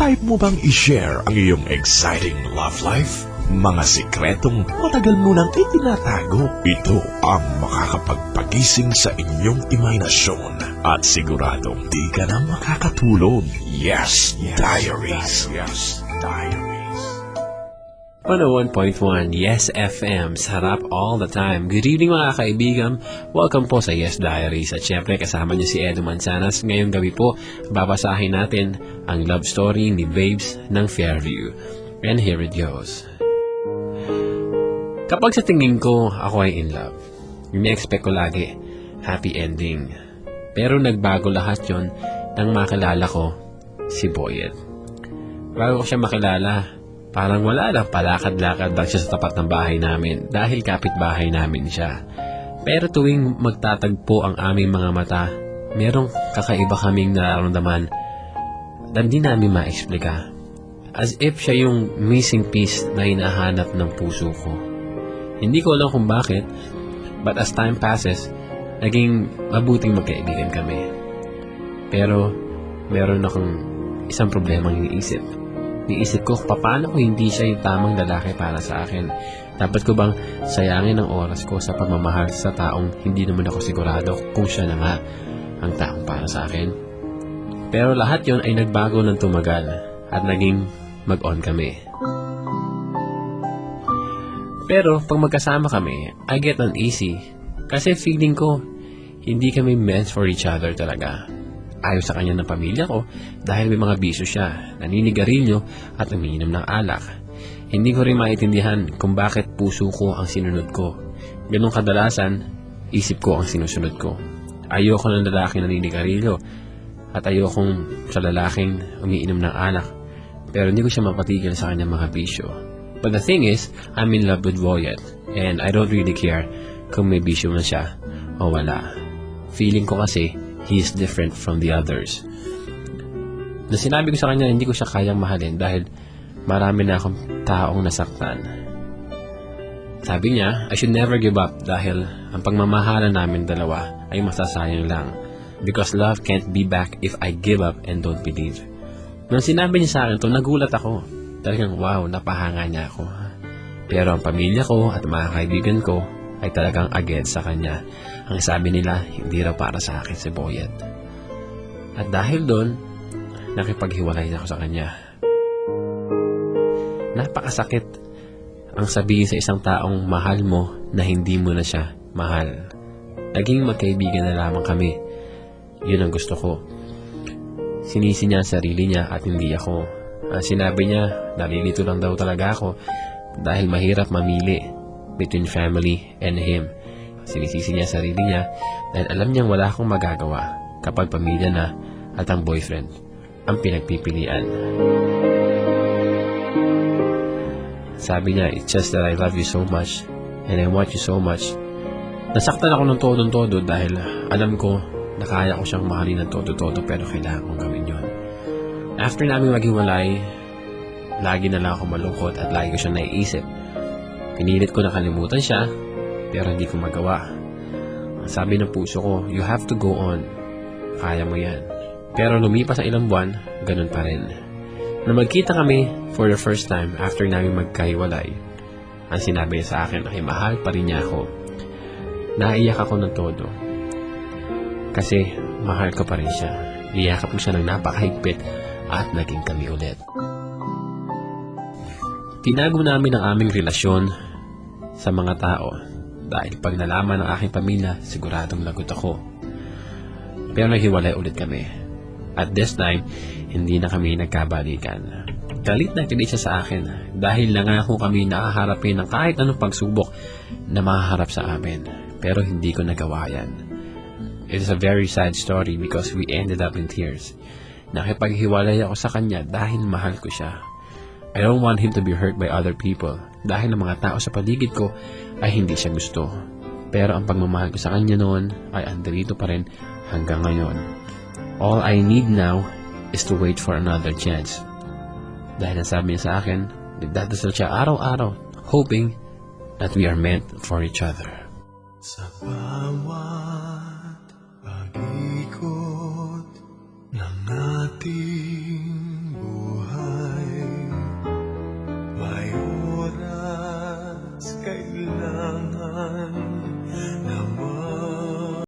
Type mo bang i-share ang iyong exciting love life? Mga sikretong matagal mo nang itinatago. Ito ang makakapagpagising sa inyong imahinasyon at siguradong di ka na makakatulog. Yes, Diaries. Yes, Diaries. 101.1 Yes FM, sarap all the time. Good evening mga kaibigan, welcome po sa Yes Diaries. At syempre kasama niyo si Edu Manzanas. Ngayong gabi po, babasahin natin ang love story ni Babes ng Fairview. And here it goes. Kapag sa tingin ko ako ay in love, ini-expect ko lagi happy ending. Pero nagbago lahat yon nang makilala ko si Boyet. Bago ko siya makilala, parang wala lang, palakad-lakad lang siya sa tapat ng bahay namin dahil kapitbahay namin siya. Pero tuwing magtatagpo ang aming mga mata, merong kakaiba kaming nararamdaman na hindi namin ma-explika. As if siya yung missing piece na hinahanap ng puso ko. Hindi ko alam kung bakit, but as time passes, naging mabuting magkaibigan kami. Pero meron akong isang problemang iniisip. Niisip ko, paano kung hindi siya yung tamang lalaki para sa akin? Dapat ko bang sayangin ang oras ko sa pagmamahal sa taong hindi naman ako sigurado kung siya na nga ang taong para sa akin? Pero lahat yon ay nagbago ng tumagal at naging mag-on kami. Pero pag magkasama kami, I get uneasy kasi feeling ko hindi kami meant for each other talaga. Ayaw sa kanya ng pamilya ko dahil may mga bisyo siya, naninigarilyo at umiinom ng alak. Hindi ko rin maintindihan kung bakit puso ko ang sinunod ko. Ganun kadalasan, isip ko ang sinusunod ko. Ayoko ng lalaking naninigarilyo at ayokong sa lalaking umiinom ng alak. Pero hindi ko siya mapatigil sa kanyang mga bisyo. But the thing is, I'm in love with Boyet and I don't really care kung may bisyo man siya o wala. Feeling ko kasi, he is different from the others. Na sinabi ko sa kanya, hindi ko siya kayang mahalin dahil marami na akong taong nasaktan. Sabi niya, I should never give up dahil ang pagmamahalan namin dalawa ay masasayang lang. Because love can't be back if I give up and don't believe. Nung sinabi niya sa akin to, nagulat ako. Talagang wow, napahanga niya ako. Pero ang pamilya ko at mga kaibigan ko ay talagang against sa kanya. Ang sabi nila, hindi raw para sa akin si Boyet. At dahil doon, nakipaghiwalay na ako sa kanya. Napakasakit ang sabihin sa isang taong mahal mo na hindi mo na siya mahal. Naging magkaibigan na lamang kami. Yun ang gusto ko. Sinisi niya ang sarili niya at hindi ako. Ang sinabi niya, nalilito lang daw talaga ako dahil mahirap mamili between family and him. Sinisisi niya sarili niya dahil alam niyang wala akong magagawa kapag pamilya na at ang boyfriend ang pinagpipilian. Sabi niya, it's just that I love you so much and I want you so much. Nasaktan ako ng todo-todo dahil alam ko na kaya ko siyang mahalin ng todo-todo pero kailangan kong gawin yun. After namin maghiwalay, lagi na lang ako malungkot at lagi ko siyang naiisip. Pinilit ko na kalimutan siya pero hindi ko magawa. Ang sabi ng puso ko, you have to go on. Kaya mo yan. Pero lumipas ang ilang buwan, ganun pa rin. Nung magkita kami for the first time after namin magkahiwalay, ang sinabi niya sa akin ay mahal pa rin niya ako. Naiyak ako ng todo. Kasi mahal ko pa rin siya. Niyakap ko siya ng napakahigpit at naging kami ulit. Tinago namin ang aming relasyon sa mga tao dahil pag nalaman ng aking pamilya, siguradong lagot ako. Pero naghiwalay ulit kami. At this time, hindi na kami nagkabalikan. Galit na galit siya sa akin dahil nangako kami nakaharapin ng kahit anong pagsubok na mahaharap sa amin. Pero hindi ko nagawa yan. It is a very sad story because we ended up in tears. Nakipaghiwalay ako sa kanya dahil mahal ko siya. I don't want him to be hurt by other people dahil ang mga tao sa paligid ko ay hindi siya gusto. Pero ang pagmamahal ko sa kanya noon ay andito pa rin hanggang ngayon. All I need now is to wait for another chance. Dahil nasabi niya sa akin, nagdadasal siya araw-araw, hoping that we are meant for each other. Sa bawat